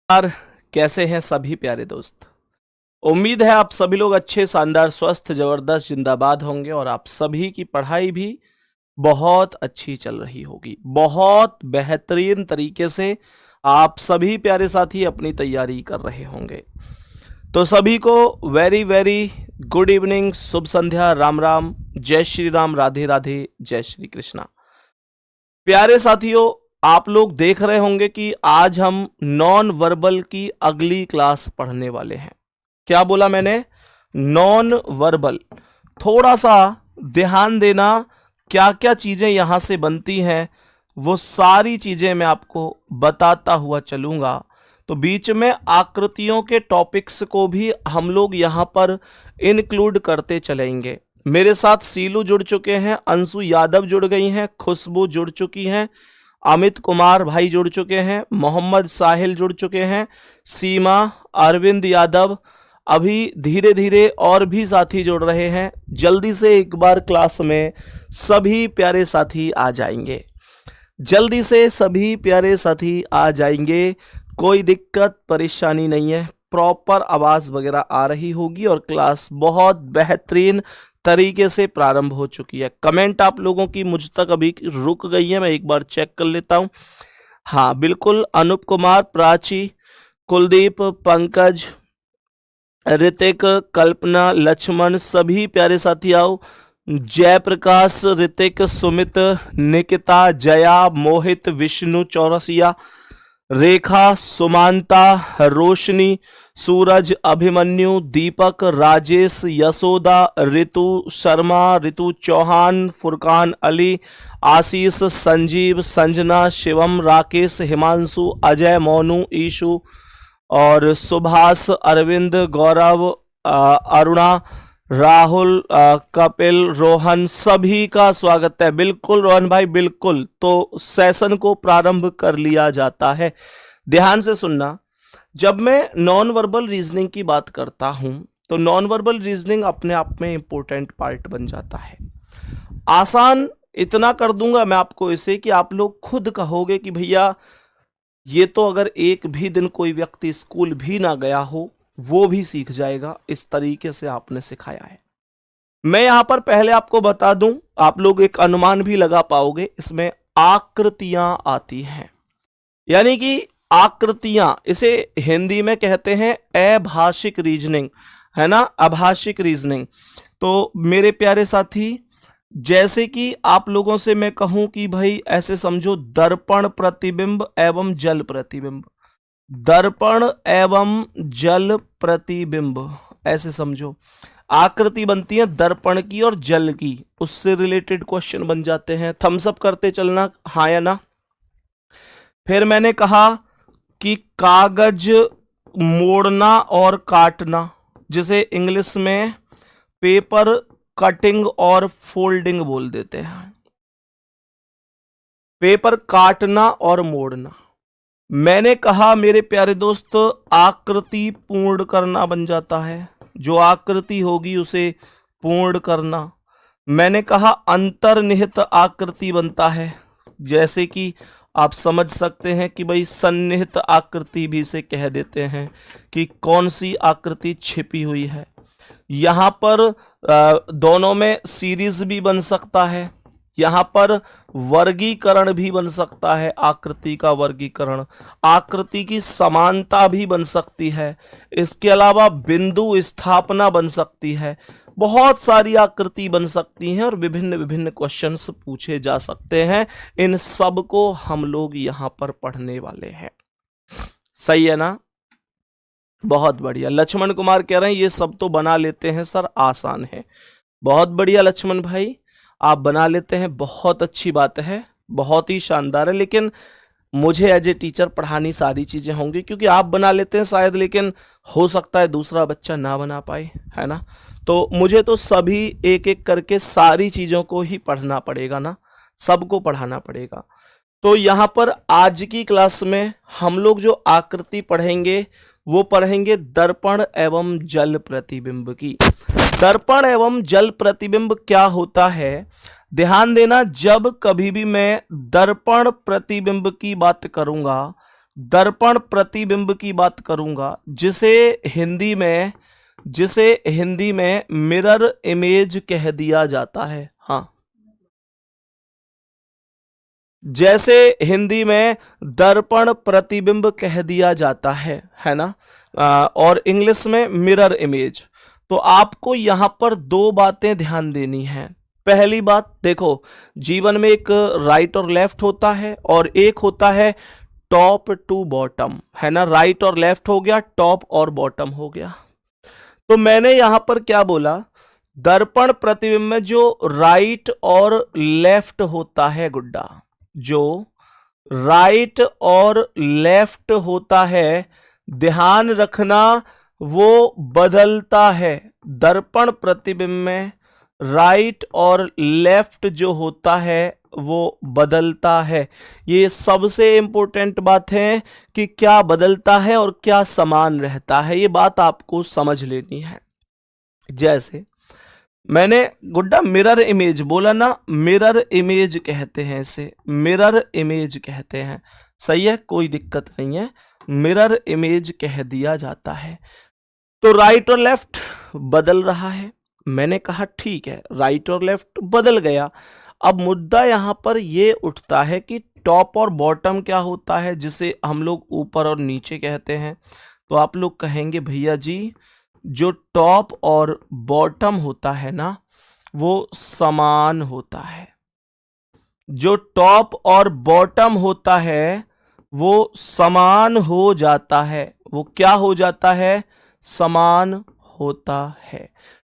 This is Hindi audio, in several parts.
यार, कैसे हैं सभी प्यारे दोस्त। उम्मीद है आप सभी लोग अच्छे, शानदार, स्वस्थ, जबरदस्त, जिंदाबाद होंगे और आप सभी की पढ़ाई भी बहुत अच्छी चल रही होगी। बहुत बेहतरीन तरीके से आप सभी प्यारे साथी अपनी तैयारी कर रहे होंगे। तो सभी को वेरी वेरी गुड इवनिंग, शुभ संध्या, राम राम, जय श्री राम, राधे राधे, जय श्री कृष्णा। प्यारे साथियों, आप लोग देख रहे होंगे कि आज हम नॉन वर्बल की अगली क्लास पढ़ने वाले हैं। क्या बोला मैंने? Non verbal. थोड़ा सा ध्यान देना, क्या क्या चीजें यहां से बनती हैं वो सारी चीजें मैं आपको बताता हुआ चलूंगा। तो बीच में आकृतियों के टॉपिक्स को भी हम लोग यहां पर इंक्लूड करते चलेंगे। मेरे साथ सीलू जुड़ चुके हैं, अंशु यादव जुड़ गई हैं, खुशबू जुड़ चुकी हैं, अमित कुमार भाई जुड़ चुके हैं, मोहम्मद साहिल जुड़ चुके हैं, सीमा, अरविंद यादव, अभी धीरे धीरे और भी साथी जुड़ रहे हैं। जल्दी से एक बार क्लास में सभी प्यारे साथी आ जाएंगे। जल्दी से सभी प्यारे साथी आ जाएंगे। कोई दिक्कत परेशानी नहीं है, प्रॉपर आवाज वगैरह आ रही होगी और क्लास बहुत बेहतरीन तरीके से प्रारंभ हो चुकी है। कमेंट आप लोगों की मुझ तक अभी रुक गई है, मैं एक बार चेक कर लेता हूं। हाँ बिल्कुल, अनूप कुमार, प्राची, कुलदीप, पंकज, ऋतिक, कल्पना, लक्ष्मण, सभी प्यारे साथी आओ। जयप्रकाश, ऋतिक, सुमित, निकिता, जया, मोहित, विष्णु चौरसिया, रेखा, सुमानता, रोशनी, सूरज, अभिमन्यु, दीपक, राजेश, यशोदा, ऋतु शर्मा, ऋतु चौहान, फुरकान अली, आशीष, संजीव, संजना, शिवम, राकेश, हिमांशु, अजय, मोनू, ईशु और सुभाष, अरविंद, गौरव, अरुणा, राहुल, कपिल, रोहन, सभी का स्वागत है। बिल्कुल रोहन भाई, बिल्कुल। तो सेशन को प्रारंभ कर लिया जाता है। ध्यान से सुनना, जब मैं नॉन वर्बल रीजनिंग की बात करता हूं तो नॉन वर्बल रीजनिंग अपने आप में इंपॉर्टेंट पार्ट बन जाता है। आसान इतना कर दूंगा मैं आपको इसे कि आप लोग खुद कहोगे कि भैया ये तो अगर एक भी दिन कोई व्यक्ति स्कूल भी ना गया हो वो भी सीख जाएगा। इस तरीके से आपने सिखाया है। मैं यहां पर पहले आपको बता दूं, आप लोग एक अनुमान भी लगा पाओगे, इसमें आकृतियां आती हैं। यानी कि आकृतियां, इसे हिंदी में कहते हैं अभाषिक रीजनिंग, है ना, अभाषिक रीजनिंग। तो मेरे प्यारे साथी, जैसे कि आप लोगों से मैं कहूं कि भाई ऐसे समझो, दर्पण प्रतिबिंब एवं जल प्रतिबिंब, दर्पण एवं जल प्रतिबिंब, ऐसे समझो आकृति बनती है दर्पण की और जल की, उससे रिलेटेड क्वेश्चन बन जाते हैं। थम्स अप करते चलना, हाँ या ना। फिर मैंने कहा कि कागज मोड़ना और काटना, जिसे इंग्लिश में पेपर कटिंग और फोल्डिंग बोल देते हैं। पेपर काटना और मोड़ना। मैंने कहा मेरे प्यारे दोस्त, आकृति पूर्ण करना बन जाता है, जो आकृति होगी उसे पूर्ण करना। मैंने कहा अंतर्निहित आकृति बनता है, जैसे कि आप समझ सकते हैं कि भाई सन्निहित आकृति भी इसे कह देते हैं कि कौन सी आकृति छिपी हुई है। यहां पर दोनों में सीरीज भी बन सकता है, यहां पर वर्गीकरण भी बन सकता है, आकृति का वर्गीकरण, आकृति की समानता भी बन सकती है, इसके अलावा बिंदु स्थापना बन सकती है। बहुत सारी आकृति बन सकती हैं और विभिन्न विभिन्न क्वेश्चंस पूछे जा सकते हैं। इन सब को हम लोग यहां पर पढ़ने वाले हैं। सही है ना? बहुत बढ़िया। लक्ष्मण कुमार कह रहे हैं ये सब तो बना लेते हैं सर, आसान है। बहुत बढ़िया लक्ष्मण भाई, आप बना लेते हैं, बहुत अच्छी बात है, बहुत ही शानदार है। लेकिन मुझे एज ए टीचर पढ़ानी सारी चीजें होंगी, क्योंकि आप बना लेते हैं शायद, लेकिन हो सकता है दूसरा बच्चा ना बना पाए, है ना। तो मुझे तो सभी एक एक करके सारी चीजों को ही पढ़ना पड़ेगा ना, सबको पढ़ाना पड़ेगा। तो यहां पर आज की क्लास में हम लोग जो आकृति पढ़ेंगे वो पढ़ेंगे दर्पण एवं जल प्रतिबिंब की। दर्पण एवं जल प्रतिबिंब क्या होता है, ध्यान देना। जब कभी भी मैं दर्पण प्रतिबिंब की बात करूंगा दर्पण प्रतिबिंब की बात करूंगा, जिसे हिंदी में मिरर इमेज कह दिया जाता है। हाँ, जैसे हिंदी में दर्पण प्रतिबिंब कह दिया जाता है ना, और इंग्लिश में मिरर इमेज। तो आपको यहां पर दो बातें ध्यान देनी है। पहली बात देखो, जीवन में एक राइट और लेफ्ट होता है और एक होता है टॉप टू बॉटम, है ना। राइट और लेफ्ट हो गया, टॉप और बॉटम हो गया। तो मैंने यहां पर क्या बोला, दर्पण प्रतिबिंब में जो राइट और लेफ्ट होता है गुड्डा, जो राइट और लेफ्ट होता है, ध्यान रखना वो बदलता है। दर्पण प्रतिबिंब में राइट और लेफ्ट जो होता है वो बदलता है। ये सबसे इंपॉर्टेंट बात है कि क्या बदलता है और क्या समान रहता है, ये बात आपको समझ लेनी है। जैसे मैंने गुड्डा मिरर इमेज बोला ना, मिरर इमेज कहते हैं इसे, मिरर इमेज कहते हैं। सही है, कोई दिक्कत नहीं है, मिरर इमेज कह दिया जाता है। तो राइट और लेफ्ट बदल रहा है। मैंने कहा ठीक है, राइट और लेफ्ट बदल गया। अब मुद्दा यहां पर यह उठता है कि टॉप और बॉटम क्या होता है, जिसे हम लोग ऊपर और नीचे कहते हैं। तो आप लोग कहेंगे भैया जी, जो टॉप और बॉटम होता है ना, वो समान होता है। जो टॉप और बॉटम होता है वो समान हो जाता है। वो क्या हो जाता है, समान होता है।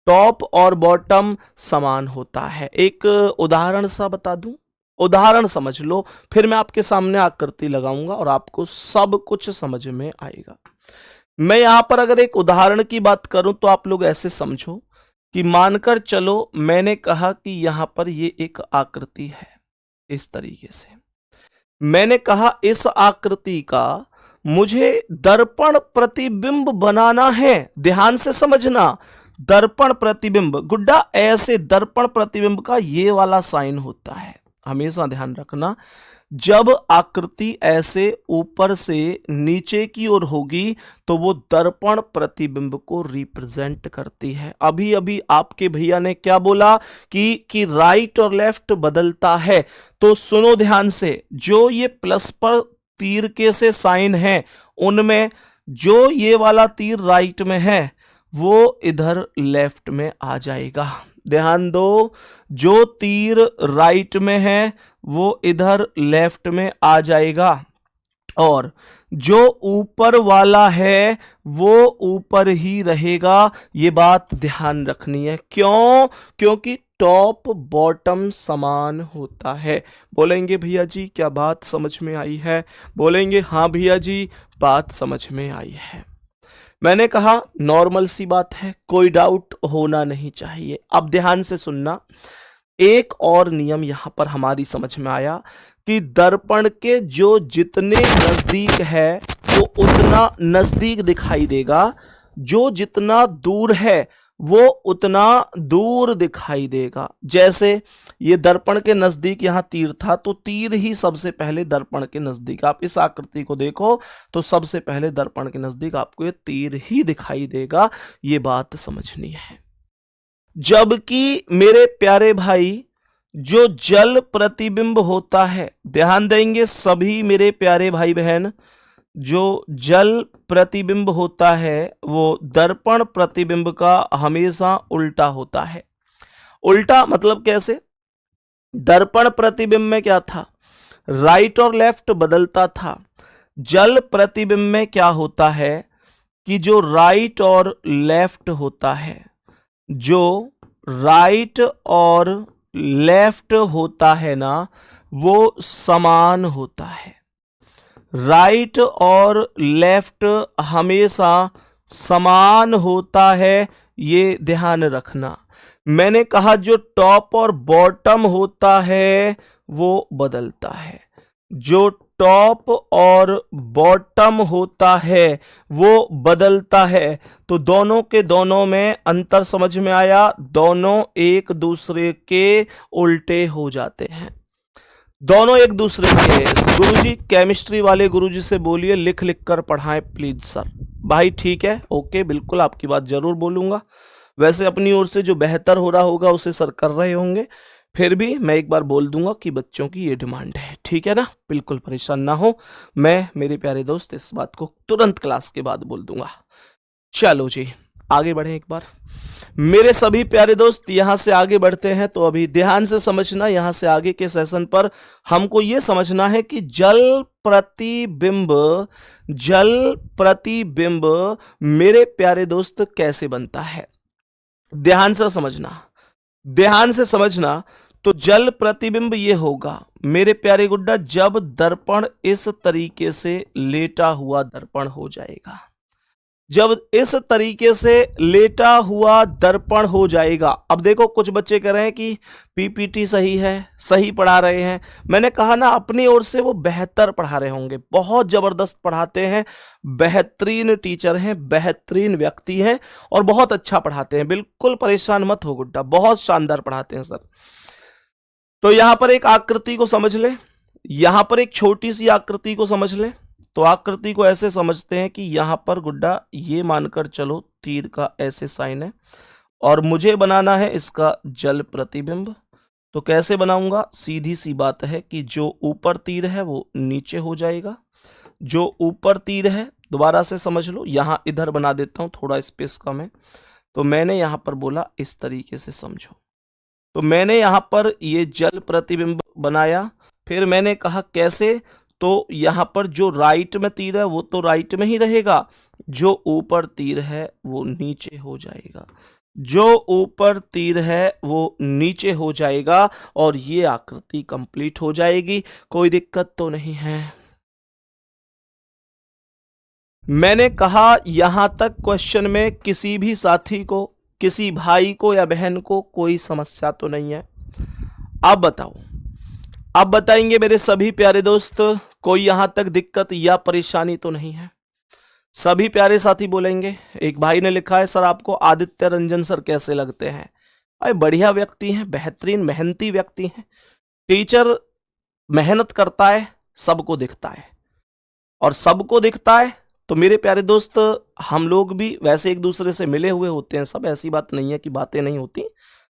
टॉप और बॉटम समान होता है। एक उदाहरण सा बता दूं, उदाहरण समझ लो, फिर मैं आपके सामने आकृति लगाऊंगा और आपको सब कुछ समझ में आएगा। मैं यहां पर अगर एक उदाहरण की बात करूं तो आप लोग ऐसे समझो कि मानकर चलो मैंने कहा कि यहां पर ये एक आकृति है, इस तरीके से मैंने कहा इस आकृति का मुझे दर्पण प्रतिबिंब बनाना है। ध्यान से समझना, दर्पण प्रतिबिंब गुड्डा ऐसे दर्पण प्रतिबिंब का ये वाला साइन होता है, हमेशा ध्यान रखना। जब आकृति ऐसे ऊपर से नीचे की ओर होगी तो वो दर्पण प्रतिबिंब को रिप्रेजेंट करती है। अभी अभी आपके भैया ने क्या बोला कि राइट और लेफ्ट बदलता है। तो सुनो ध्यान से, जो ये प्लस पर तीर के से साइन है उनमें जो ये वाला तीर राइट में है वो इधर लेफ्ट में आ जाएगा। ध्यान दो, जो तीर राइट में है वो इधर लेफ्ट में आ जाएगा और जो ऊपर वाला है वो ऊपर ही रहेगा। ये बात ध्यान रखनी है। क्यों? क्योंकि टॉप बॉटम समान होता है। बोलेंगे भैया जी क्या बात समझ में आई है? बोलेंगे हाँ भैया जी बात समझ में आई है। मैंने कहा नॉर्मल सी बात है, कोई डाउट होना नहीं चाहिए। अब ध्यान से सुनना, एक और नियम यहां पर हमारी समझ में आया कि दर्पण के जो जितने नजदीक है वो उतना नजदीक दिखाई देगा, जो जितना दूर है वो उतना दूर दिखाई देगा। जैसे ये दर्पण के नजदीक यहां तीर था तो तीर ही सबसे पहले दर्पण के नजदीक, आप इस आकृति को देखो तो सबसे पहले दर्पण के नजदीक आपको ये तीर ही दिखाई देगा। ये बात समझनी है। जबकि मेरे प्यारे भाई जो जल प्रतिबिंब होता है, ध्यान देंगे सभी मेरे प्यारे भाई बहन, जो जल प्रतिबिंब होता है वो दर्पण प्रतिबिंब का हमेशा उल्टा होता है। उल्टा मतलब कैसे? दर्पण प्रतिबिंब में क्या था, राइट और लेफ्ट बदलता था। जल प्रतिबिंब में क्या होता है कि जो राइट और लेफ्ट होता है, जो राइट और लेफ्ट होता है ना वो समान होता है। राइट और लेफ्ट हमेशा समान होता है, ये ध्यान रखना। मैंने कहा जो टॉप और बॉटम होता है वो बदलता है। जो टॉप और बॉटम होता है वो बदलता है। तो दोनों के दोनों में अंतर समझ में आया, दोनों एक दूसरे के उल्टे हो जाते हैं। दोनों एक दूसरे के। गुरुजी केमिस्ट्री वाले गुरुजी से बोलिए लिख लिख कर पढ़ाएं प्लीज सर। भाई ठीक है, ओके, बिल्कुल आपकी बात जरूर बोलूंगा। वैसे अपनी ओर से जो बेहतर हो रहा होगा उसे सर कर रहे होंगे, फिर भी मैं एक बार बोल दूंगा कि बच्चों की ये डिमांड है, ठीक है ना। बिल्कुल परेशान ना हो, मैं मेरे प्यारे दोस्त इस बात को तुरंत क्लास के बाद बोल दूंगा। चलो जी आगे बढ़े एक बार। मेरे सभी प्यारे दोस्त यहां से आगे बढ़ते हैं, तो अभी ध्यान से समझना, यहां से आगे के सेशन पर हमको यह समझना है कि जल प्रतिबिंब मेरे प्यारे दोस्त कैसे बनता है। ध्यान से समझना, ध्यान से समझना। तो जल प्रतिबिंब ये होगा मेरे प्यारे गुड्डा, जब दर्पण इस तरीके से लेटा हुआ दर्पण हो जाएगा, जब इस तरीके से लेटा हुआ दर्पण हो जाएगा। अब देखो कुछ बच्चे कह रहे हैं कि पीपीटी सही है, सही पढ़ा रहे हैं। मैंने कहा ना अपनी ओर से वो बेहतर पढ़ा रहे होंगे, बहुत जबरदस्त पढ़ाते हैं, बेहतरीन टीचर हैं, बेहतरीन व्यक्ति हैं और बहुत अच्छा पढ़ाते हैं। बिल्कुल परेशान मत हो गुड्डा, बहुत शानदार पढ़ाते हैं सर। तो यहां पर एक आकृति को समझ ले, यहां पर एक छोटी सी आकृति को समझ ले। तो आकृति को ऐसे समझते हैं कि यहां पर गुड्डा ये मानकर चलो तीर का ऐसे साइन है और मुझे बनाना है इसका जल प्रतिबिंब। तो कैसे बनाऊंगा, सीधी सी बात है कि जो ऊपर तीर है वो नीचे हो जाएगा, जो ऊपर तीर है दोबारा से समझ लो, यहां इधर बना देता हूं, थोड़ा स्पेस कम है। तो मैंने यहां पर बोला इस तरीके से समझो। तो मैंने यहां पर ये जल प्रतिबिंब बनाया, फिर मैंने कहा कैसे, तो यहां पर जो राइट में तीर है वो तो राइट में ही रहेगा, जो ऊपर तीर है वो नीचे हो जाएगा, जो ऊपर तीर है वो नीचे हो जाएगा और ये आकृति कंप्लीट हो जाएगी। कोई दिक्कत तो नहीं है। मैंने कहा यहां तक क्वेश्चन में किसी भी साथी को, किसी भाई को या बहन को कोई समस्या तो नहीं है। अब बताओ, अब बताएंगे मेरे सभी प्यारे दोस्त, कोई यहां तक दिक्कत या परेशानी तो नहीं है। सभी प्यारे साथी बोलेंगे। एक भाई ने लिखा है सर आपको आदित्य रंजन सर कैसे लगते हैं। अरे बढ़िया व्यक्ति हैं, बेहतरीन मेहनती व्यक्ति हैं। टीचर मेहनत करता है, सबको दिखता है, और सबको दिखता है तो मेरे प्यारे दोस्त हम लोग भी वैसे एक दूसरे से मिले हुए होते हैं सब, ऐसी बात नहीं है कि बातें नहीं होती।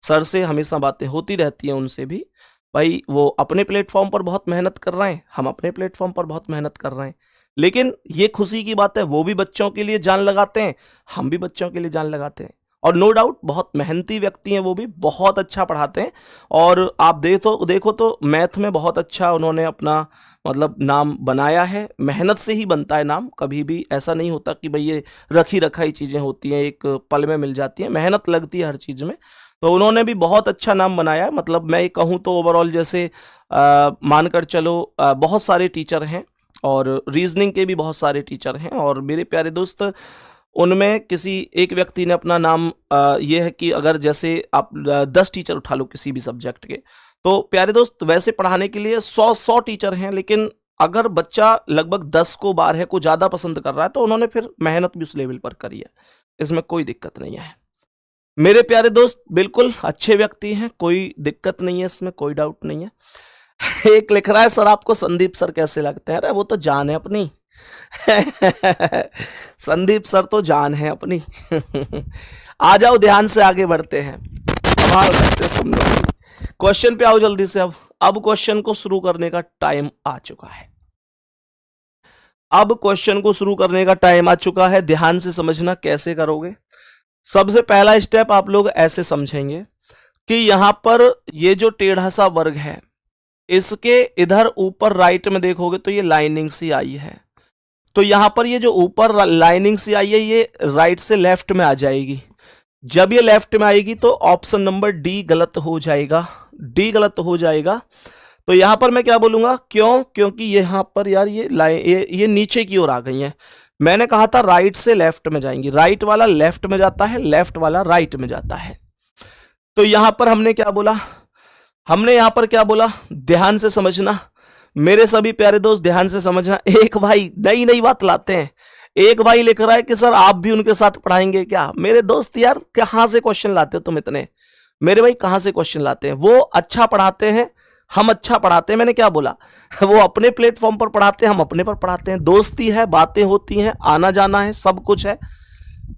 सर से हमेशा बातें होती रहती हैं, उनसे भी। भाई वो अपने प्लेटफॉर्म पर बहुत मेहनत कर रहे हैं, हम अपने प्लेटफॉर्म पर बहुत मेहनत कर रहे हैं, लेकिन ये खुशी की बात है वो भी बच्चों के लिए जान लगाते हैं, हम भी बच्चों के लिए जान लगाते हैं। और नो डाउट बहुत मेहनती व्यक्ति हैं, वो भी बहुत अच्छा पढ़ाते हैं। और आप देखो तो मैथ में बहुत अच्छा उन्होंने अपना मतलब नाम बनाया है। मेहनत से ही बनता है नाम, कभी भी ऐसा नहीं होता कि भाई ये रखी रखाई चीज़ें होती हैं, एक पल में मिल जाती हैं, मेहनत लगती है हर चीज़ में। तो उन्होंने भी बहुत अच्छा नाम बनाया है। मतलब मैं कहूँ तो ओवरऑल जैसे मानकर चलो बहुत सारे टीचर हैं और रीजनिंग के भी बहुत सारे टीचर हैं, और मेरे प्यारे दोस्त उनमें किसी एक व्यक्ति ने अपना नाम ये है कि अगर जैसे आप 10 टीचर उठा लो किसी भी सब्जेक्ट के, तो प्यारे दोस्त वैसे पढ़ाने के लिए 100 टीचर हैं, लेकिन अगर बच्चा लगभग 10 को 12 को ज़्यादा पसंद कर रहा है तो उन्होंने फिर मेहनत भी उस लेवल पर करी है, इसमें कोई दिक्कत नहीं है। मेरे प्यारे दोस्त बिल्कुल अच्छे व्यक्ति हैं, कोई दिक्कत नहीं है, इसमें कोई डाउट नहीं है। एक लिख रहा है सर आपको संदीप सर कैसे लगते हैं। अरे वो तो जान है अपनी। संदीप सर तो जान है अपनी। आ जाओ ध्यान से आगे बढ़ते हैं। कमाल करते हो तुम लोग। क्वेश्चन पे आओ जल्दी से। अब क्वेश्चन को शुरू करने का टाइम आ चुका है। अब क्वेश्चन को शुरू करने का टाइम आ चुका है। ध्यान से समझना कैसे करोगे। सबसे पहला स्टेप आप लोग ऐसे समझेंगे कि यहां पर ये जो टेढ़ा सा वर्ग है, इसके इधर ऊपर राइट में देखोगे तो ये लाइनिंग सी आई है। तो यहां पर ये जो ऊपर लाइनिंग सी आई है ये राइट से लेफ्ट में आ जाएगी। जब ये लेफ्ट में आएगी तो ऑप्शन नंबर डी गलत हो जाएगा, डी गलत हो जाएगा। तो यहां पर मैं क्या बोलूंगा, क्यों, क्योंकि यहां पर यार ये नीचे की ओर आ गई है। मैंने कहा था राइट से लेफ्ट में जाएंगी, राइट वाला लेफ्ट में जाता है, लेफ्ट वाला राइट में जाता है। तो यहां पर हमने क्या बोला, हमने यहां पर क्या बोला, ध्यान से समझना मेरे सभी प्यारे दोस्त, ध्यान से समझना। एक भाई नई नई बात लाते हैं। एक भाई लिख रहा है कि सर आप भी उनके साथ पढ़ाएंगे क्या। मेरे दोस्त यार कहां से क्वेश्चन लाते हो तुम इतने, मेरे भाई कहां से क्वेश्चन लाते हैं। वो अच्छा पढ़ाते हैं, हम अच्छा पढ़ाते हैं, मैंने क्या बोला, वो अपने प्लेटफॉर्म पर पढ़ाते हैं, हम अपने पर पढ़ाते हैं, दोस्ती है, बातें होती हैं, आना जाना है, सब कुछ है,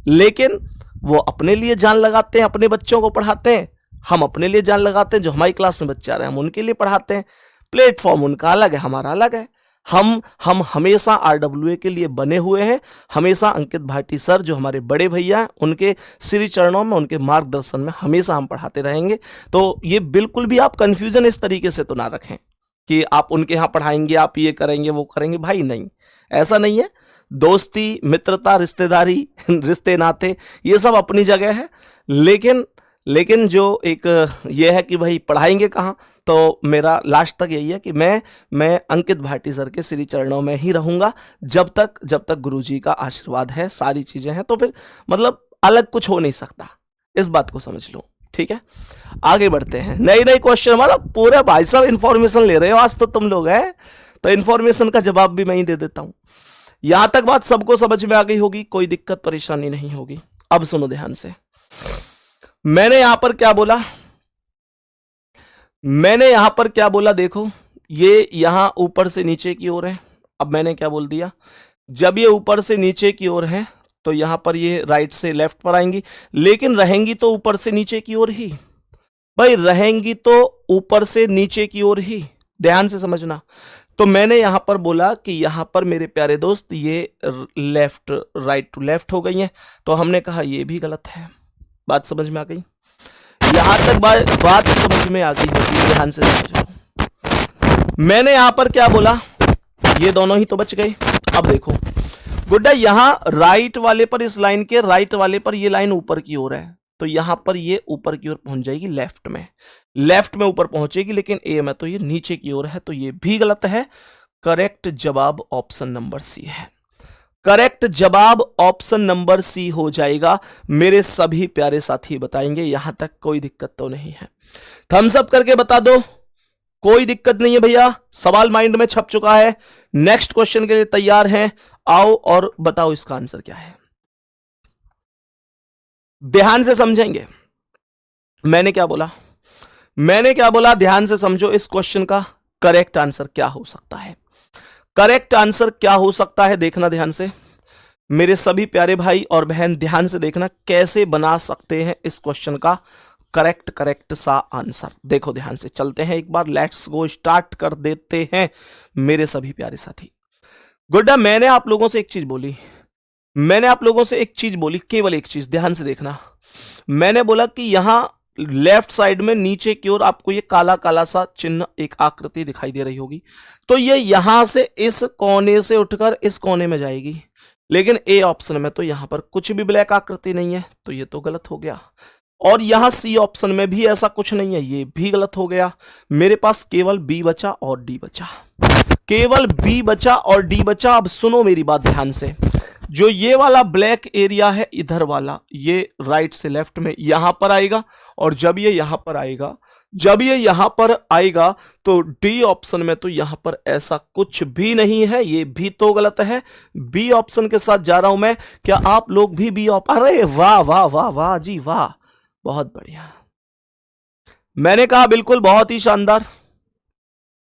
लेकिन वो अपने लिए जान लगाते हैं, अपने बच्चों को पढ़ाते हैं, हम अपने लिए जान लगाते हैं, जो हमारी क्लास में बच्चे आ रहे हैं हम उनके लिए पढ़ाते हैं। प्लेटफॉर्म उनका अलग है, हमारा अलग है। हम हमेशा आरडब्ल्यूए के लिए बने हुए हैं, हमेशा अंकित भाटी सर जो हमारे बड़े भैया हैं उनके श्री चरणों में, उनके मार्गदर्शन में हमेशा हम पढ़ाते रहेंगे। तो ये बिल्कुल भी आप कंफ्यूजन इस तरीके से तो ना रखें कि आप उनके यहाँ पढ़ाएंगे, आप ये करेंगे वो करेंगे, भाई नहीं, ऐसा नहीं है। दोस्ती, मित्रता, रिश्तेदारी, रिश्ते नाते ये सब अपनी जगह है, लेकिन जो एक ये है कि भाई पढ़ाएंगे कहाँ, तो मेरा लास्ट तक यही है कि मैं अंकित भाटी सर के श्री चरणों में ही रहूंगा जब तक गुरुजी का आशीर्वाद है, सारी चीजें हैं, तो फिर मतलब अलग कुछ हो नहीं सकता, इस बात को समझ लो, ठीक है। आगे बढ़ते हैं, नई क्वेश्चन, मतलब पूरे भाई साहब इंफॉर्मेशन ले रहे हो आज तो तुम लोग हैं, तो इंफॉर्मेशन का जवाब भी मैं ही दे देता हूं। यहां तक बात सबको समझ में आ गई होगी, कोई दिक्कत परेशानी नहीं होगी। अब सुनो ध्यान से, मैंने यहां पर क्या बोला, देखो ये यहां ऊपर से नीचे की ओर है। अब मैंने क्या बोल दिया, जब ये ऊपर से नीचे की ओर है तो यहां पर ये राइट से लेफ्ट पर आएंगी, लेकिन रहेंगी तो ऊपर से नीचे की ओर ही, भाई रहेंगी तो ऊपर से नीचे की ओर ही, ध्यान से समझना। तो मैंने यहां पर बोला कि यहां पर मेरे प्यारे दोस्त ये लेफ्ट, राइट टू लेफ्ट हो गई है, तो हमने कहा ये भी गलत है। बात समझ में आ गई? यहां तक बात समझ में आ गई होगी, ध्यान से समझो। मैंने यहां पर क्या बोला, ये दोनों ही तो बच गए। अब देखो गुड्डा, यहां राइट वाले पर, इस लाइन के राइट वाले पर ये लाइन ऊपर की ओर है, तो यहां पर ये ऊपर की ओर पहुंच जाएगी, लेफ्ट में ऊपर पहुंचेगी, लेकिन ए में तो ये नीचे की ओर है, तो ये भी गलत है। करेक्ट जवाब ऑप्शन नंबर सी है। करेक्ट जवाब ऑप्शन नंबर सी हो जाएगा, मेरे सभी प्यारे साथी बताएंगे। यहां तक कोई दिक्कत तो नहीं है, थम्स अप करके बता दो, कोई दिक्कत नहीं है भैया, सवाल माइंड में छप चुका है। नेक्स्ट क्वेश्चन के लिए तैयार हैं? आओ और बताओ इसका आंसर क्या है, ध्यान से समझेंगे। मैंने क्या बोला, ध्यान से समझो इस क्वेश्चन का करेक्ट आंसर क्या हो सकता है। करेक्ट आंसर क्या हो सकता है, देखना ध्यान से मेरे सभी प्यारे भाई और बहन, ध्यान से देखना कैसे बना सकते हैं इस क्वेश्चन का करेक्ट सा आंसर। देखो ध्यान से, चलते हैं एक बार, लेट्स गो, स्टार्ट कर देते हैं मेरे सभी प्यारे साथी। गुड्डा, मैंने आप लोगों से एक चीज बोली, केवल एक चीज, ध्यान से देखना। मैंने बोला कि यहां लेफ्ट साइड में नीचे की ओर आपको ये काला काला सा चिन्ह, एक आकृति दिखाई दे रही होगी, तो ये यहां से इस कोने से उठकर इस कोने में जाएगी, लेकिन ए ऑप्शन में तो यहां पर कुछ भी ब्लैक आकृति नहीं है, तो ये तो गलत हो गया। और यहां सी ऑप्शन में भी ऐसा कुछ नहीं है, ये भी गलत हो गया। मेरे पास केवल बी बचा और डी बचा, केवल बी बचा और डी बचा। अब सुनो मेरी बात ध्यान से, जो ये वाला ब्लैक एरिया है इधर वाला, ये राइट से लेफ्ट में यहां पर आएगा, और जब ये यहां पर आएगा तो डी ऑप्शन में तो यहां पर ऐसा कुछ भी नहीं है, ये भी तो गलत है। बी ऑप्शन के साथ जा रहा हूं मैं, क्या आप लोग भी बी अरे वाह वाह वाह वाह जी वाह, बहुत बढ़िया। मैंने कहा बिल्कुल, बहुत ही शानदार,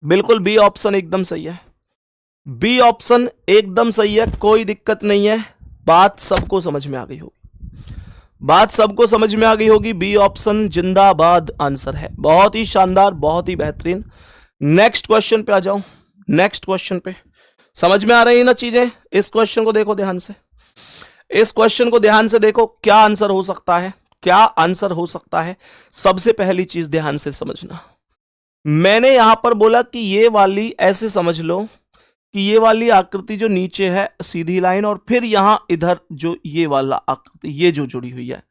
बिल्कुल बी ऑप्शन एकदम सही है, बी ऑप्शन एकदम सही है, कोई दिक्कत नहीं है। बात सबको समझ में आ गई होगी, बी ऑप्शन जिंदाबाद आंसर है, बहुत ही शानदार, बहुत ही बेहतरीन। नेक्स्ट क्वेश्चन पे आ जाओ, नेक्स्ट क्वेश्चन पे। समझ में आ रही है ना चीजें? इस क्वेश्चन को देखो ध्यान से, देखो क्या आंसर हो सकता है, सबसे पहली चीज ध्यान से समझना। मैंने यहां पर बोला कि ये वाली, ऐसे समझ लो कि ये वाली आकृति जो नीचे है सीधी लाइन, और फिर यहां इधर जो ये वाला आकृति, ये जो जुड़ी हुई है,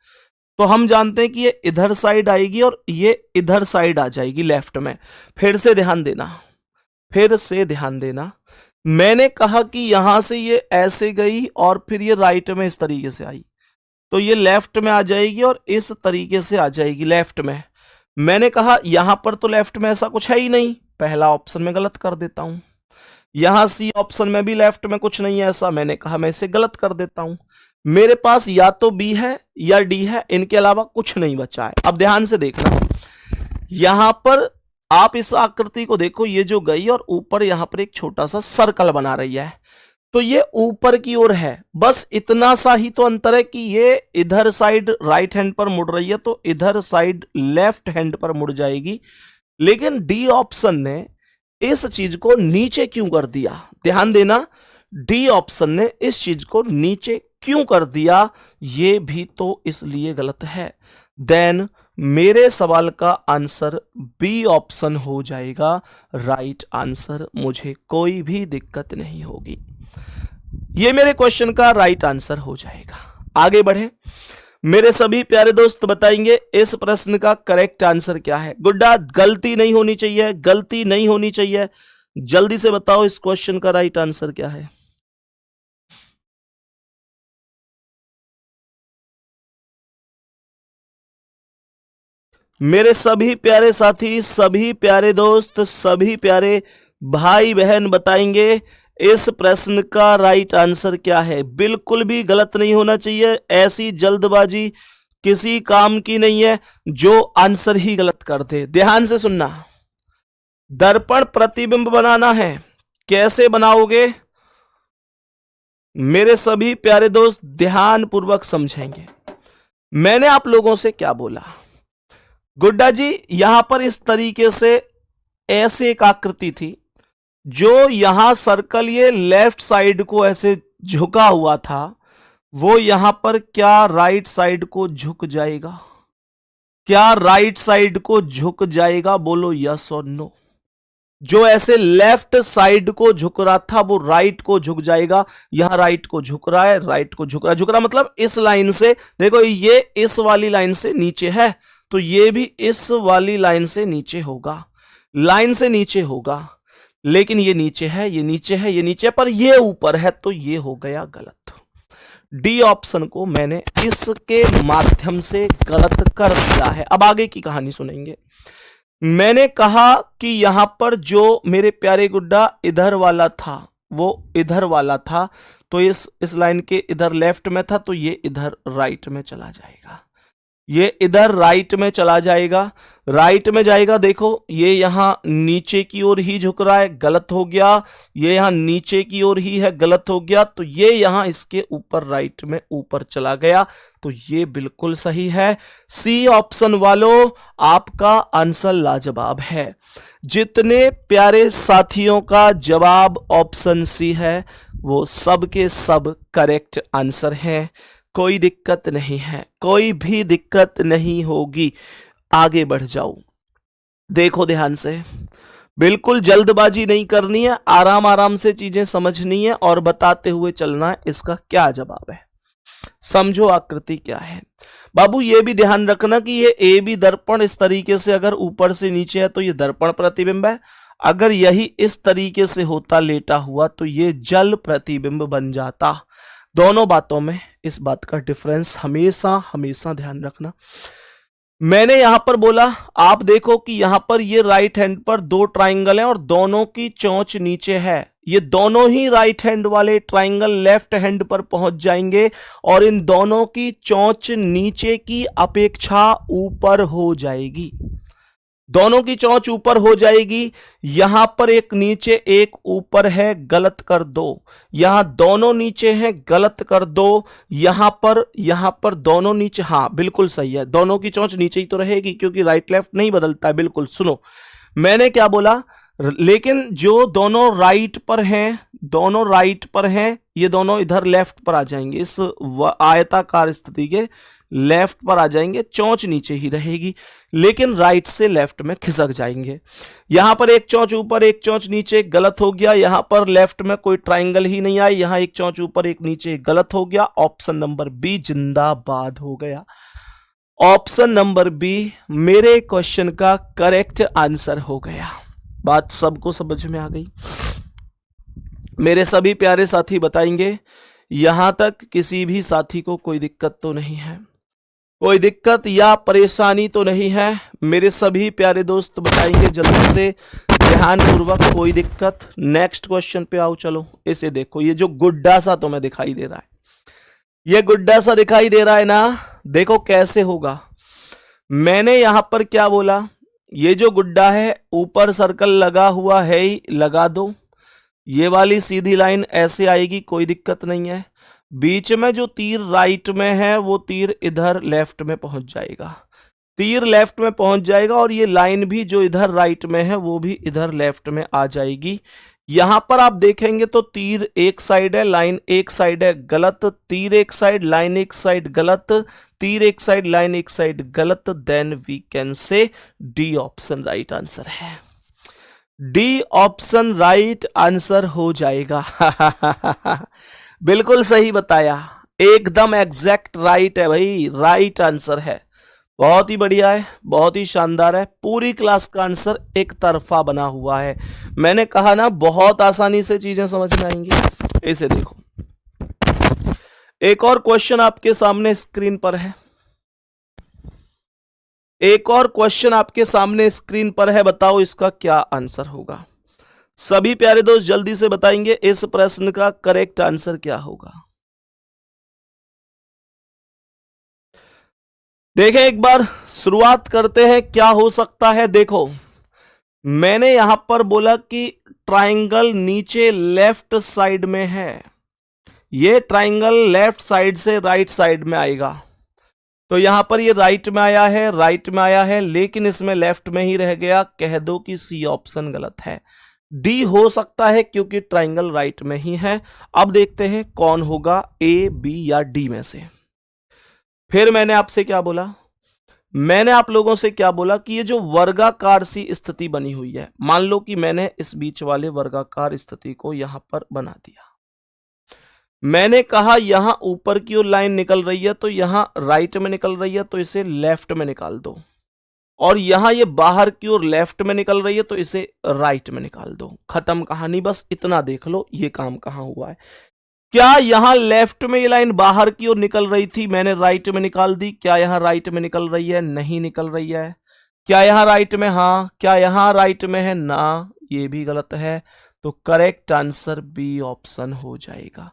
तो हम जानते हैं कि ये इधर साइड आएगी और ये इधर साइड आ जाएगी लेफ्ट में। फिर से ध्यान देना, मैंने कहा कि यहां से ये ऐसे गई और फिर ये राइट में इस तरीके से आई, तो ये लेफ्ट में आ जाएगी और इस तरीके से आ जाएगी लेफ्ट में। मैंने कहा यहां पर तो लेफ्ट में ऐसा कुछ है ही नहीं, पहला ऑप्शन में गलत कर देता हूं। यहां सी ऑप्शन में भी लेफ्ट में कुछ नहीं है ऐसा, मैंने कहा मैं इसे गलत कर देता हूं। मेरे पास या तो बी है या डी है, इनके अलावा कुछ नहीं बचा है। अब ध्यान से देखना, यहां पर आप इस आकृति को देखो, ये जो गई और ऊपर यहां पर एक छोटा सा सर्कल बना रही है, तो ये ऊपर की ओर है। बस इतना सा ही तो अंतर है कि ये इधर साइड राइट हैंड पर मुड़ रही है, तो इधर साइड लेफ्ट हैंड पर मुड़ जाएगी। लेकिन डी ऑप्शन ने इस चीज को नीचे क्यों कर दिया? ध्यान देना, डी ऑप्शन ने इस चीज को नीचे क्यों कर दिया? ये भी तो इसलिए गलत है। देन मेरे सवाल का आंसर बी ऑप्शन हो जाएगा राइट आंसर, मुझे कोई भी दिक्कत नहीं होगी। ये मेरे क्वेश्चन का राइट आंसर हो जाएगा। आगे बढ़े, मेरे सभी प्यारे दोस्त बताएंगे इस प्रश्न का करेक्ट आंसर क्या है। गुड्डा, गलती नहीं होनी चाहिए, गलती नहीं होनी चाहिए, जल्दी से बताओ इस क्वेश्चन का राइट आंसर क्या है। मेरे सभी प्यारे साथी, सभी प्यारे दोस्त, सभी प्यारे भाई बहन बताएंगे इस प्रश्न का राइट आंसर क्या है। बिल्कुल भी गलत नहीं होना चाहिए, ऐसी जल्दबाजी किसी काम की नहीं है जो आंसर ही गलत कर दे। ध्यान से सुनना, दर्पण प्रतिबिंब बनाना है, कैसे बनाओगे मेरे सभी प्यारे दोस्त ध्यान पूर्वक समझेंगे। मैंने आप लोगों से क्या बोला, गुड्डा जी यहां पर इस तरीके से ऐसे एक आकृति थी, जो यहां सर्कल ये लेफ्ट साइड को ऐसे झुका हुआ था, वो यहां पर क्या राइट साइड को झुक जाएगा? क्या राइट साइड को झुक जाएगा? बोलो यस और नो। जो ऐसे लेफ्ट साइड को झुक रहा था वो राइट को झुक जाएगा। यहां राइट को झुक रहा है, राइट को झुक रहा है। झुक रहा मतलब इस लाइन से, देखो ये इस वाली लाइन से नीचे है, तो ये भी इस वाली लाइन से नीचे होगा, लाइन से नीचे होगा। लेकिन ये नीचे है, ये नीचे है, ये नीचे है, पर ये ऊपर है, तो ये हो गया गलत। डी ऑप्शन को मैंने इसके माध्यम से गलत कर दिया है। अब आगे की कहानी सुनेंगे। मैंने कहा कि यहां पर जो मेरे प्यारे गुड्डा इधर वाला था वो इधर वाला था, तो इस लाइन के इधर लेफ्ट में था, तो ये इधर राइट में चला जाएगा, ये इधर राइट में चला जाएगा, राइट में जाएगा। देखो ये यहां नीचे की ओर ही झुक रहा है, गलत हो गया। ये यहां नीचे की ओर ही है, गलत हो गया। तो ये यहां इसके ऊपर राइट में ऊपर चला गया, तो ये बिल्कुल सही है। सी ऑप्शन वालों, आपका आंसर लाजवाब है। जितने प्यारे साथियों का जवाब ऑप्शन सी है, वो सब के सब करेक्ट आंसर है। कोई दिक्कत नहीं है, कोई भी दिक्कत नहीं होगी। आगे बढ़ जाओ, देखो ध्यान से, बिल्कुल जल्दबाजी नहीं करनी है, आराम आराम से चीजें समझनी है और बताते हुए चलना है इसका क्या जवाब है। समझो आकृति क्या है। बाबू ये भी ध्यान रखना कि ये ए बी दर्पण इस तरीके से अगर ऊपर से नीचे है तो ये दर्पण प्रतिबिंब है। अगर यही इस तरीके से होता लेटा हुआ तो ये जल प्रतिबिंब बन जाता। दोनों बातों में इस बात का डिफरेंस हमेशा हमेशा ध्यान रखना। मैंने यहां पर बोला, आप देखो कि यहां पर ये राइट हैंड पर दो ट्राइंगल हैं और दोनों की चोंच नीचे है। ये दोनों ही राइट हैंड वाले ट्राइंगल लेफ्ट हैंड पर पहुंच जाएंगे और इन दोनों की चोंच नीचे की अपेक्षा ऊपर हो जाएगी। दोनों की चोंच ऊपर हो जाएगी। यहां पर एक नीचे एक ऊपर है, गलत कर दो। यहां दोनों नीचे हैं, गलत कर दो। यहां पर दोनों नीचे, हां बिल्कुल सही है, दोनों की चोंच नीचे ही तो रहेगी क्योंकि राइट लेफ्ट नहीं बदलता है। बिल्कुल सुनो मैंने क्या बोला, लेकिन जो दोनों राइट पर हैं, दोनों राइट पर हैं, ये दोनों इधर लेफ्ट पर आ जाएंगे, इस आयताकार स्थिति के लेफ्ट पर आ जाएंगे। चोंच नीचे ही रहेगी लेकिन राइट से लेफ्ट में खिसक जाएंगे। यहां पर एक चोंच ऊपर एक चोंच नीचे, गलत हो गया। यहां पर लेफ्ट में कोई ट्राइंगल ही नहीं आई, यहां एक चोंच ऊपर एक नीचे, गलत हो गया। ऑप्शन नंबर बी जिंदाबाद हो गया। ऑप्शन नंबर बी मेरे क्वेश्चन का करेक्ट आंसर हो गया। बात सबको समझ में आ गई। मेरे सभी प्यारे साथी बताएंगे, यहां तक किसी भी साथी को कोई दिक्कत तो नहीं है, कोई दिक्कत या परेशानी तो नहीं है। मेरे सभी प्यारे दोस्त बताएंगे जल्दी से ध्यानपूर्वक, कोई दिक्कत। नेक्स्ट क्वेश्चन पे आओ, चलो इसे देखो। ये जो गुड्डा सा तुम्हें दिखाई दे रहा है, ये गुड्डा सा दिखाई दे रहा है ना, देखो कैसे होगा। मैंने यहां पर क्या बोला, ये जो गुड्डा है ऊपर सर्कल लगा हुआ है ही, लगा दो। ये वाली सीधी लाइन ऐसे आएगी, कोई दिक्कत नहीं है। बीच में जो तीर राइट में है वो तीर इधर लेफ्ट में पहुंच जाएगा, तीर लेफ्ट में पहुंच जाएगा, और ये लाइन भी जो इधर राइट में है वो भी इधर लेफ्ट में आ जाएगी। यहां पर आप देखेंगे तो तीर एक साइड है, लाइन एक साइड है, गलत। तीर एक साइड, लाइन एक साइड, गलत। तीर एक साइड, लाइन एक साइड, गलत। Then we can say D option right answer है। डी ऑप्शन राइट आंसर हो जाएगा। बिल्कुल सही बताया, एकदम एग्जैक्ट राइट है भाई, राइट आंसर है। बहुत ही बढ़िया है, बहुत ही शानदार है। पूरी क्लास का आंसर एक तरफा बना हुआ है। मैंने कहा ना बहुत आसानी से चीजें समझ में आएंगी। इसे देखो, एक और क्वेश्चन आपके सामने स्क्रीन पर है, एक और क्वेश्चन आपके सामने स्क्रीन पर है। बताओ इसका क्या आंसर होगा। सभी प्यारे दोस्त जल्दी से बताएंगे इस प्रश्न का करेक्ट आंसर क्या होगा। देखें एक बार, शुरुआत करते हैं क्या हो सकता है। देखो मैंने यहां पर बोला कि ट्राइंगल नीचे लेफ्ट साइड में है, ये ट्राइंगल लेफ्ट साइड से राइट साइड में आएगा, तो यहां पर ये राइट में आया है, राइट में आया है, लेकिन इसमें लेफ्ट में ही रह गया। कह दो कि सी ऑप्शन गलत है। डी हो सकता है क्योंकि ट्राइंगल राइट में ही है। अब देखते हैं कौन होगा, ए, बी या डी में से। फिर मैंने आपसे क्या बोला, मैंने आप लोगों से क्या बोला कि ये जो वर्गाकार सी स्थिति बनी हुई है, मान लो कि मैंने इस बीच वाले वर्गाकार स्थिति को यहां पर बना दिया। मैंने कहा यहां ऊपर की ओर लाइन निकल रही है तो यहां राइट में निकल रही है, तो इसे लेफ्ट में निकाल दो। और यहां ये बाहर की ओर लेफ्ट में निकल रही है तो इसे राइट में निकाल दो। खत्म कहानी, बस इतना देख लो ये काम कहां हुआ है। क्या यहां लेफ्ट में ये लाइन बाहर की ओर निकल रही थी, मैंने राइट में निकाल दी। क्या यहां राइट में निकल रही है, नहीं निकल रही है। क्या यहां राइट में, हाँ। क्या यहां राइट में है, ना, ये भी गलत है। तो करेक्ट आंसर बी ऑप्शन हो जाएगा।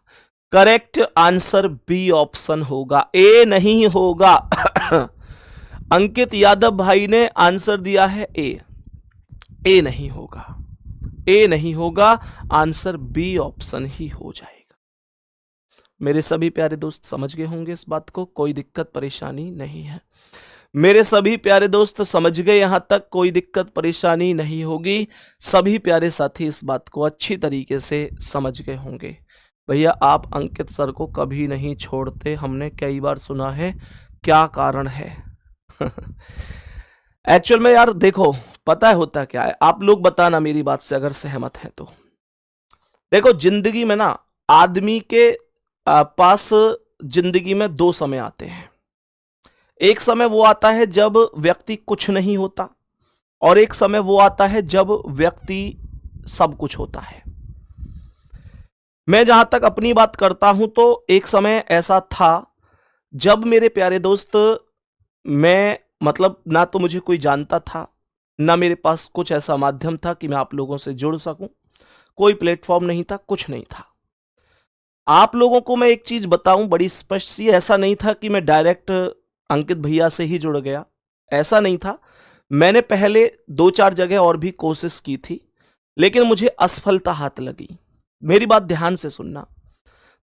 करेक्ट आंसर बी ऑप्शन होगा, ए नहीं होगा। अंकित यादव भाई ने आंसर दिया है ए नहीं होगा, ए नहीं होगा, आंसर बी ऑप्शन ही हो जाएगा। मेरे सभी प्यारे दोस्त समझ गए होंगे इस बात को, कोई दिक्कत परेशानी नहीं है। मेरे सभी प्यारे दोस्त समझ गए यहां तक, कोई दिक्कत परेशानी नहीं होगी। सभी प्यारे साथी इस बात को अच्छी तरीके से समझ गए होंगे। भैया आप अंकित सर को कभी नहीं छोड़ते, हमने कई बार सुना है, क्या कारण है? एक्चुअल में यार देखो, पता है होता क्या है, आप लोग बताना मेरी बात से अगर सहमत हैं तो। देखो जिंदगी में ना आदमी के पास जिंदगी में दो समय आते हैं। एक समय वो आता है जब व्यक्ति कुछ नहीं होता, और एक समय वो आता है जब व्यक्ति सब कुछ होता है। मैं जहां तक अपनी बात करता हूं तो एक समय ऐसा था जब मेरे प्यारे दोस्त, मैं मतलब ना तो मुझे कोई जानता था, ना मेरे पास कुछ ऐसा माध्यम था कि मैं आप लोगों से जुड़ सकूं। कोई प्लेटफॉर्म नहीं था, कुछ नहीं था। आप लोगों को मैं एक चीज बताऊं बड़ी स्पष्ट सी, ऐसा नहीं था कि मैं डायरेक्ट अंकित भैया से ही जुड़ गया, ऐसा नहीं था। मैंने पहले 2-4 जगह और भी कोशिश की थी, लेकिन मुझे असफलता हाथ लगी। मेरी बात ध्यान से सुनना,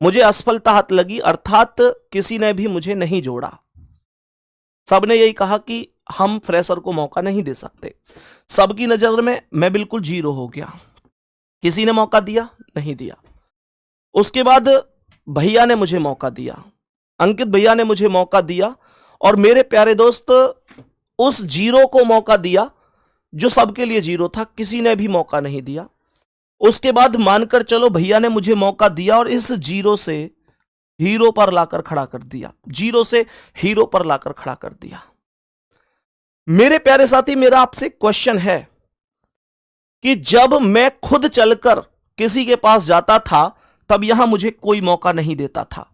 मुझे असफलता हाथ लगी, अर्थात किसी ने भी मुझे नहीं जोड़ा। सबने यही कहा कि हम फ्रेशर को मौका नहीं दे सकते। सबकी नजर में मैं बिल्कुल जीरो हो गया। किसी ने मौका दिया, नहीं दिया। उसके बाद भैया ने मुझे मौका दिया, अंकित भैया ने मुझे मौका दिया, और मेरे प्यारे दोस्त उस जीरो को मौका दिया जो सबके लिए जीरो था, किसी ने भी मौका नहीं दिया। उसके बाद मानकर चलो भैया ने मुझे मौका दिया और इस जीरो से हीरो पर लाकर खड़ा कर दिया, जीरो से हीरो पर लाकर खड़ा कर दिया। मेरे प्यारे साथी, मेरा आपसे क्वेश्चन है कि जब मैं खुद चलकर किसी के पास जाता था तब यहां मुझे कोई मौका नहीं देता था।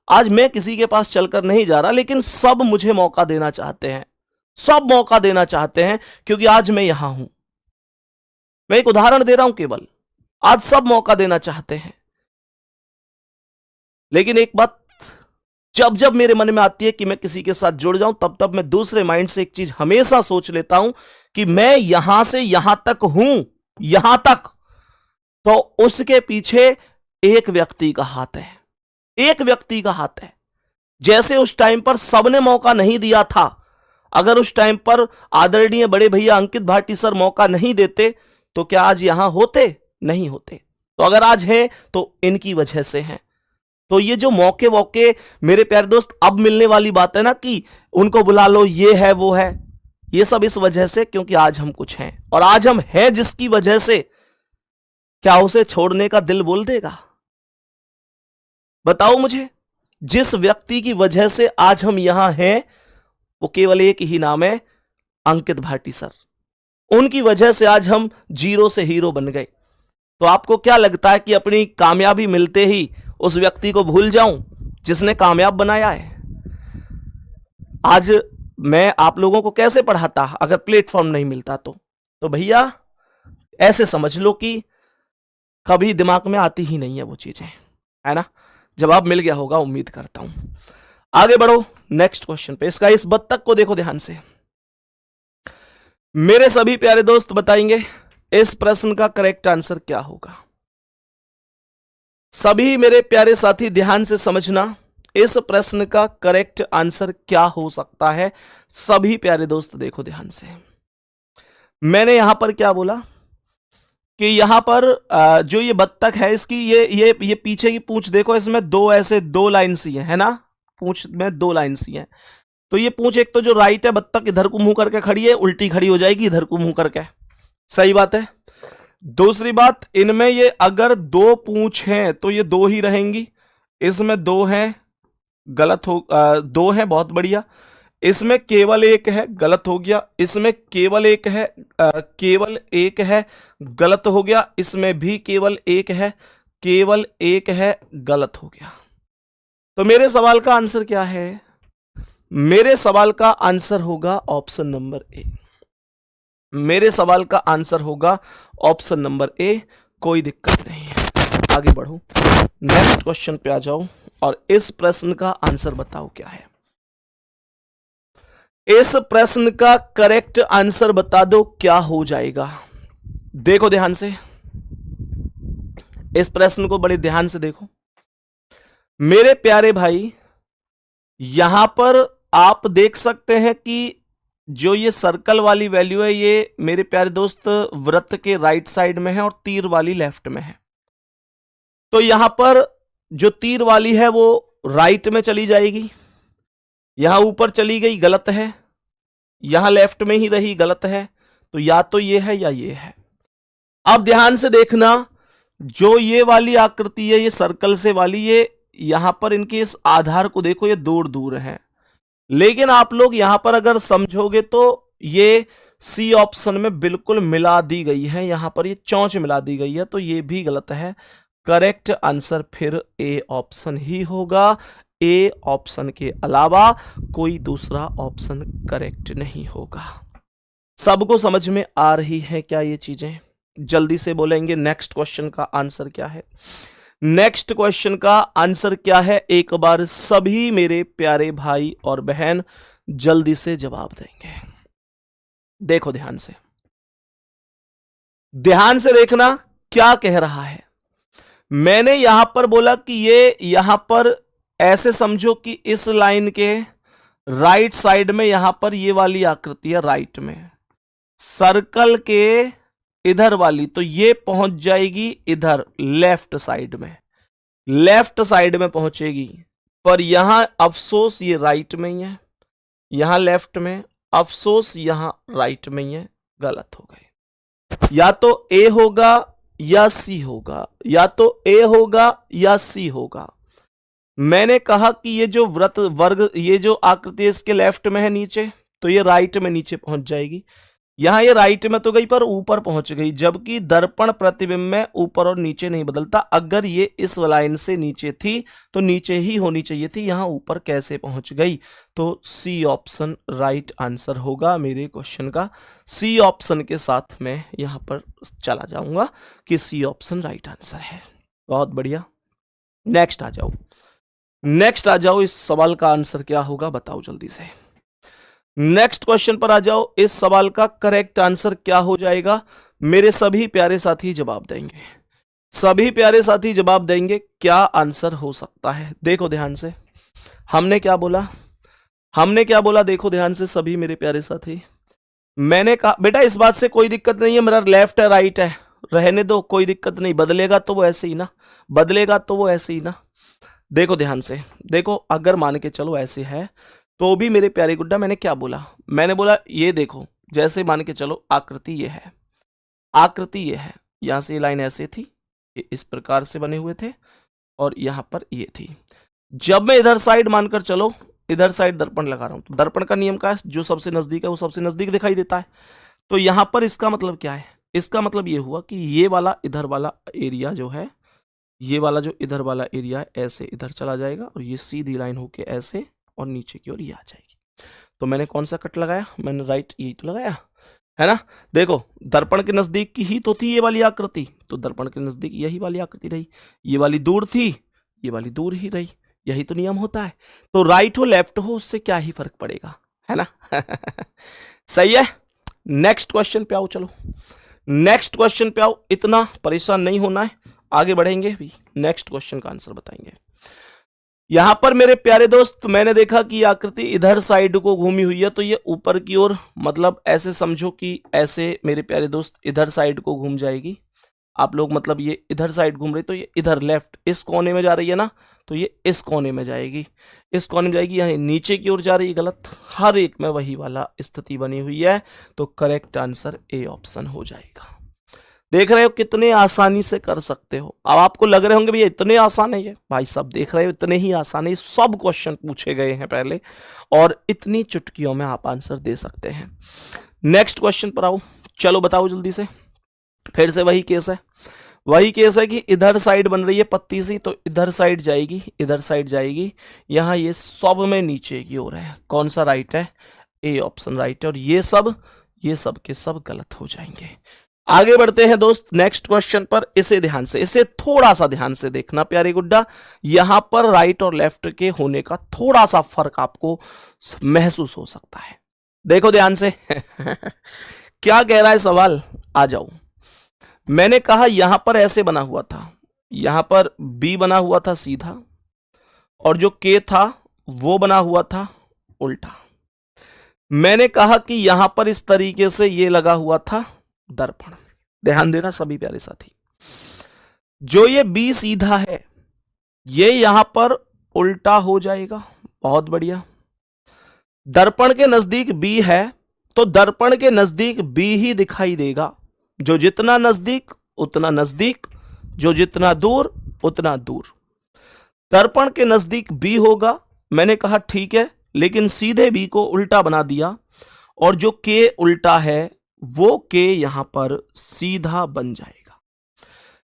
आज मैं किसी के पास चलकर नहीं जा रहा, लेकिन सब मुझे मौका देना चाहते हैं, सब मौका देना चाहते हैं, क्योंकि आज मैं यहां हूं। मैं एक उदाहरण दे रहा हूं केवल, आज सब मौका देना चाहते हैं। लेकिन एक बात जब जब मेरे मन में आती है कि मैं किसी के साथ जुड़ जाऊं, तब तब मैं दूसरे माइंड से एक चीज हमेशा सोच लेता हूं कि मैं यहां से यहां तक हूं, यहां तक, तो उसके पीछे एक व्यक्ति का हाथ है, एक व्यक्ति का हाथ है। जैसे उस टाइम पर सबने मौका नहीं दिया था, अगर उस टाइम पर आदरणीय बड़े भैया अंकित भाटी सर मौका नहीं देते तो क्या आज यहां होते? नहीं होते। तो अगर आज हैं तो इनकी वजह से हैं। तो ये जो मौके वौके मेरे प्यारे दोस्त अब मिलने वाली बात है ना कि उनको बुला लो, ये है वो है, ये सब इस वजह से क्योंकि आज हम कुछ हैं, और आज हम हैं जिसकी वजह से, क्या उसे छोड़ने का दिल बोल देगा? बताओ मुझे। जिस व्यक्ति की वजह से आज हम यहां हैं वो केवल एक ही नाम है, अंकित भाटी सर। उनकी वजह से आज हम जीरो से हीरो बन गए। तो आपको क्या लगता है कि अपनी कामयाबी मिलते ही उस व्यक्ति को भूल जाऊं जिसने कामयाब बनाया है? आज मैं आप लोगों को कैसे पढ़ाता अगर प्लेटफॉर्म नहीं मिलता तो भैया ऐसे समझ लो कि कभी दिमाग में आती ही नहीं है वो चीजें, है ना। जवाब मिल गया होगा उम्मीद करता हूं। आगे बढ़ो नेक्स्ट क्वेश्चन पे। इसका इस बत्तख को देखो ध्यान से। मेरे सभी प्यारे दोस्त बताएंगे इस प्रश्न का करेक्ट आंसर क्या होगा। सभी मेरे प्यारे साथी ध्यान से समझना, इस प्रश्न का करेक्ट आंसर क्या हो सकता है। सभी प्यारे दोस्त देखो ध्यान से। मैंने यहां पर क्या बोला कि यहां पर जो ये बत्तख है इसकी ये पीछे की पूंछ देखो, इसमें दो ऐसे दो लाइन सी है ना, पूंछ में दो लाइन सी है। तो ये पूंछ एक तो जो राइट है, बत्तख इधर को मुंह करके खड़ी है, उल्टी खड़ी हो जाएगी इधर को मुंह करके, सही बात है। दूसरी बात, इनमें ये अगर दो पूंछ हैं तो ये दो ही रहेंगी, इसमें दो हैं, गलत हो, दो हैं, बहुत बढ़िया। इसमें केवल एक है, गलत हो गया। इसमें केवल एक है, केवल एक है, गलत हो गया। इसमें भी केवल एक है, केवल एक है, गलत हो गया। तो मेरे सवाल का आंसर क्या है? मेरे सवाल का आंसर होगा ऑप्शन नंबर ए। मेरे सवाल का आंसर होगा ऑप्शन नंबर ए। कोई दिक्कत नहीं है, आगे बढ़ो, नेक्स्ट क्वेश्चन पे आ जाओ और इस प्रश्न का आंसर बताओ क्या है। इस प्रश्न का करेक्ट आंसर बता दो क्या हो जाएगा। देखो ध्यान से, इस प्रश्न को बड़े ध्यान से देखो मेरे प्यारे भाई। यहां पर आप देख सकते हैं कि जो ये सर्कल वाली वैल्यू है ये मेरे प्यारे दोस्त वृत्त के राइट साइड में है और तीर वाली लेफ्ट में है। तो यहां पर जो तीर वाली है वो राइट में चली जाएगी, यहां ऊपर चली गई, गलत है। यहां लेफ्ट में ही रही, गलत है। तो या तो ये है या ये है। अब ध्यान से देखना, जो ये वाली आकृति है, ये सर्कल से वाली, ये यहां पर इनके इस आधार को देखो, ये दूर दूर है। लेकिन आप लोग यहां पर अगर समझोगे तो ये सी ऑप्शन में बिल्कुल मिला दी गई है, यहां पर ये चौंच मिला दी गई है, तो ये भी गलत है। करेक्ट आंसर फिर ए ऑप्शन ही होगा। ए ऑप्शन के अलावा कोई दूसरा ऑप्शन करेक्ट नहीं होगा। सबको समझ में आ रही है क्या ये चीजें? जल्दी से बोलेंगे नेक्स्ट क्वेश्चन का आंसर क्या है। नेक्स्ट क्वेश्चन का आंसर क्या है, एक बार सभी मेरे प्यारे भाई और बहन जल्दी से जवाब देंगे। देखो ध्यान से, ध्यान से देखना क्या कह रहा है। मैंने यहां पर बोला कि ये यहां पर ऐसे समझो कि इस लाइन के राइट साइड में यहां पर ये वाली आकृति है, राइट में सर्कल के इधर वाली, तो ये पहुंच जाएगी इधर लेफ्ट साइड में, लेफ्ट साइड में पहुंचेगी। पर यहां अफसोस ये राइट में ही है, यहां लेफ्ट में, अफसोस यहां राइट में ही है, गलत हो गए। या तो ए होगा या सी होगा, या तो ए होगा या सी होगा। मैंने कहा कि ये जो वृत्त वर्ग, ये जो आकृति इसके लेफ्ट में है नीचे, तो ये राइट में नीचे पहुंच जाएगी। यहां ये राइट में तो गई पर ऊपर पहुंच गई, जबकि दर्पण प्रतिबिंब में ऊपर और नीचे नहीं बदलता। अगर ये इस लाइन से नीचे थी तो नीचे ही होनी चाहिए थी, यहां ऊपर कैसे पहुंच गई? तो सी ऑप्शन राइट आंसर होगा मेरे क्वेश्चन का। सी ऑप्शन के साथ मैं यहां पर चला जाऊंगा कि सी ऑप्शन राइट आंसर है। बहुत बढ़िया, नेक्स्ट आ जाओ। नेक्स्ट आ जाओ, इस सवाल का आंसर क्या होगा बताओ जल्दी से। नेक्स्ट क्वेश्चन पर आ जाओ, इस सवाल का करेक्ट आंसर क्या हो जाएगा? मेरे सभी प्यारे साथी जवाब देंगे, सभी प्यारे साथी जवाब देंगे। क्या आंसर हो सकता है? देखो ध्यान से, हमने क्या बोला, हमने क्या बोला? देखो ध्यान से सभी मेरे प्यारे साथी, मैंने कहा बेटा इस बात से कोई दिक्कत नहीं है, मेरा लेफ्ट है राइट है, रहने दो, कोई दिक्कत नहीं, बदलेगा तो वो ऐसे ही ना, बदलेगा तो वो ऐसे ही ना। देखो ध्यान से, देखो अगर मान के चलो ऐसे है तो भी मेरे प्यारे गुड्डा, मैंने क्या बोला? मैंने बोला ये देखो, जैसे मान के चलो आकृति ये है, आकृति ये है, यहां से ये लाइन ऐसे थी, ये इस प्रकार से बने हुए थे, और यहां पर ये थी। जब मैं इधर साइड मानकर चलो, इधर साइड दर्पण लगा रहा हूं, तो दर्पण का नियम क्या है? जो सबसे नजदीक है वो सबसे नजदीक दिखाई देता है। तो यहां पर इसका मतलब क्या है? इसका मतलब ये हुआ कि ये वाला इधर वाला एरिया जो है, ये वाला जो इधर वाला एरिया है ऐसे इधर चला जाएगा, और ये सीधी लाइन होके ऐसे और नीचे की ओर ये आ जाएगी। तो मैंने कौन सा कट लगाया? मैंने राइट यही तो लगाया है ना। देखो दर्पण के नजदीक की ही तो थी ये वाली आकृति, तो दर्पण के नजदीक यही वाली आकृति रही, ये वाली दूर थी, ये वाली दूर ही रही, यही तो नियम होता है। तो राइट हो लेफ्ट हो उससे क्या ही फर्क पड़ेगा, है ना। सही है। नेक्स्ट क्वेश्चन पे आओ, चलो नेक्स्ट क्वेश्चन पे आओ, इतना परेशान नहीं होना है, आगे बढ़ेंगे भी, नेक्स्ट क्वेश्चन का आंसर बताएंगे। यहां पर मेरे प्यारे दोस्त मैंने देखा कि आकृति इधर साइड को घूमी हुई है, तो ये ऊपर की ओर, मतलब ऐसे समझो कि ऐसे मेरे प्यारे दोस्त इधर साइड को घूम जाएगी। आप लोग मतलब ये इधर साइड घूम रही, तो ये इधर लेफ्ट इस कोने में जा रही है ना, तो ये इस कोने में जाएगी, इस कोने में जाएगी, यहाँ नीचे की ओर जा रही है, गलत। हर एक में वही वाला स्थिति बनी हुई है, तो करेक्ट आंसर ए ऑप्शन हो जाएगा। देख रहे हो कितने आसानी से कर सकते हो। अब आपको लग रहे होंगे भैया इतने आसान है ये, भाई सब देख रहे हो इतने ही आसान है, सब क्वेश्चन पूछे गए हैं पहले, और इतनी चुटकियों में आप आंसर दे सकते हैं। नेक्स्ट क्वेश्चन पर आओ, चलो बताओ जल्दी से। फिर से वही केस है, वही केस है कि इधर साइड बन रही है पत्ती सी, तो इधर साइड जाएगी, इधर साइड जाएगी, यहां ये सब में नीचे की ओर है, कौन सा राइट है? ए ऑप्शन राइट है, और ये सब के सब गलत हो जाएंगे। आगे बढ़ते हैं दोस्त नेक्स्ट क्वेश्चन पर, इसे ध्यान से, इसे थोड़ा सा ध्यान से देखना प्यारे गुड्डा, यहां पर राइट और लेफ्ट के होने का थोड़ा सा फर्क आपको महसूस हो सकता है। देखो ध्यान से। क्या कह रहा है सवाल, आ जाओ। मैंने कहा यहां पर ऐसे बना हुआ था, यहां पर बी बना हुआ था सीधा, और जो के था वो बना हुआ था उल्टा। मैंने कहा कि यहां पर इस तरीके से ये लगा हुआ था दर्पण। ध्यान देना सभी प्यारे साथी, जो ये बी सीधा है ये यहां पर उल्टा हो जाएगा। बहुत बढ़िया। दर्पण के नजदीक बी है, तो दर्पण के नजदीक बी ही दिखाई देगा, जो जितना नजदीक उतना नजदीक, जो जितना दूर उतना दूर। दर्पण के नजदीक बी होगा, मैंने कहा ठीक है, लेकिन सीधे बी को उल्टा बना दिया, और जो के उल्टा है वो के यहां पर सीधा बन जाएगा।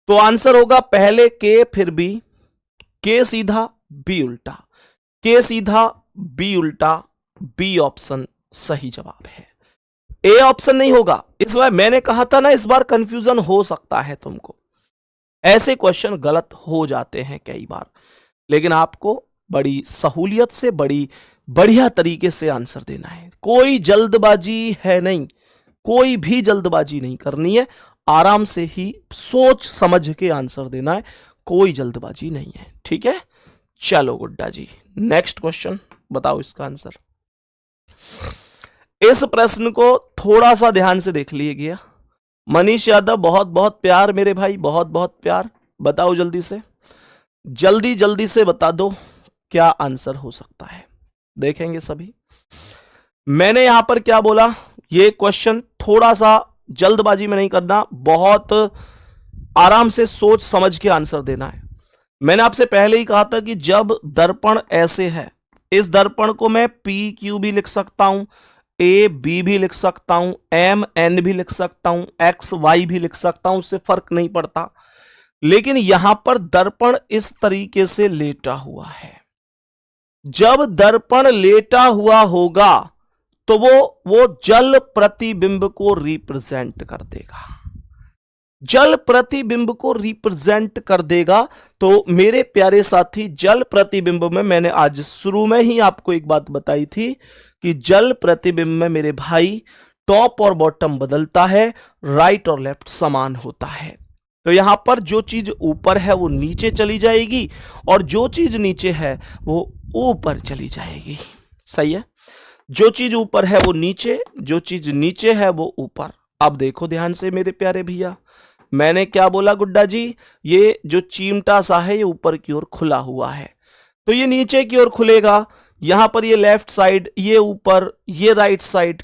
तो आंसर होगा पहले के फिर बी, के सीधा बी उल्टा, के सीधा बी उल्टा, बी ऑप्शन सही जवाब है। ए ऑप्शन नहीं होगा। इस बार मैंने कहा था ना, इस बार कंफ्यूजन हो सकता है तुमको, ऐसे क्वेश्चन गलत हो जाते हैं कई बार, लेकिन आपको बड़ी सहूलियत से बड़ी बढ़िया तरीके से आंसर देना है। कोई जल्दबाजी है नहीं, कोई भी जल्दबाजी नहीं करनी है, आराम से ही सोच समझ के आंसर देना है, कोई जल्दबाजी नहीं है, ठीक है। चलो गुड्डा जी नेक्स्ट क्वेश्चन बताओ इसका आंसर। इस प्रश्न को थोड़ा सा ध्यान से देख लीजिए। मनीष यादव बहुत बहुत प्यार मेरे भाई, बहुत बहुत प्यार। बताओ जल्दी से, जल्दी जल्दी से बता दो क्या आंसर हो सकता है, देखेंगे सभी। मैंने यहां पर क्या बोला, ये क्वेश्चन थोड़ा सा जल्दबाजी में नहीं करना, बहुत आराम से सोच समझ के आंसर देना है। मैंने आपसे पहले ही कहा था कि जब दर्पण ऐसे है, इस दर्पण को मैं पी क्यू भी लिख सकता हूं, ए बी भी लिख सकता हूं, एम एन भी लिख सकता हूं, एक्स वाई भी लिख सकता हूं, उससे फर्क नहीं पड़ता। लेकिन यहां पर दर्पण इस तरीके से लेटा हुआ है। जब दर्पण लेटा हुआ होगा तो वो जल प्रतिबिंब को रिप्रेजेंट कर देगा। जल प्रतिबिंब को रिप्रेजेंट कर देगा। तो मेरे प्यारे साथी, जल प्रतिबिंब में मैंने आज शुरू में ही आपको एक बात बताई थी कि जल प्रतिबिंब में मेरे भाई टॉप और बॉटम बदलता है, राइट और लेफ्ट समान होता है। तो यहां पर जो चीज ऊपर है वो नीचे चली जाएगी और जो चीज नीचे है वो ऊपर चली जाएगी। सही है, जो चीज ऊपर है वो नीचे, जो चीज नीचे है वो ऊपर। अब देखो ध्यान से मेरे प्यारे भैया, मैंने क्या बोला गुड्डा जी, ये जो चिमटा सा है ये ऊपर की ओर खुला हुआ है, तो ये नीचे की ओर खुलेगा। यहां पर ये लेफ्ट साइड, ये ऊपर, ये राइट साइड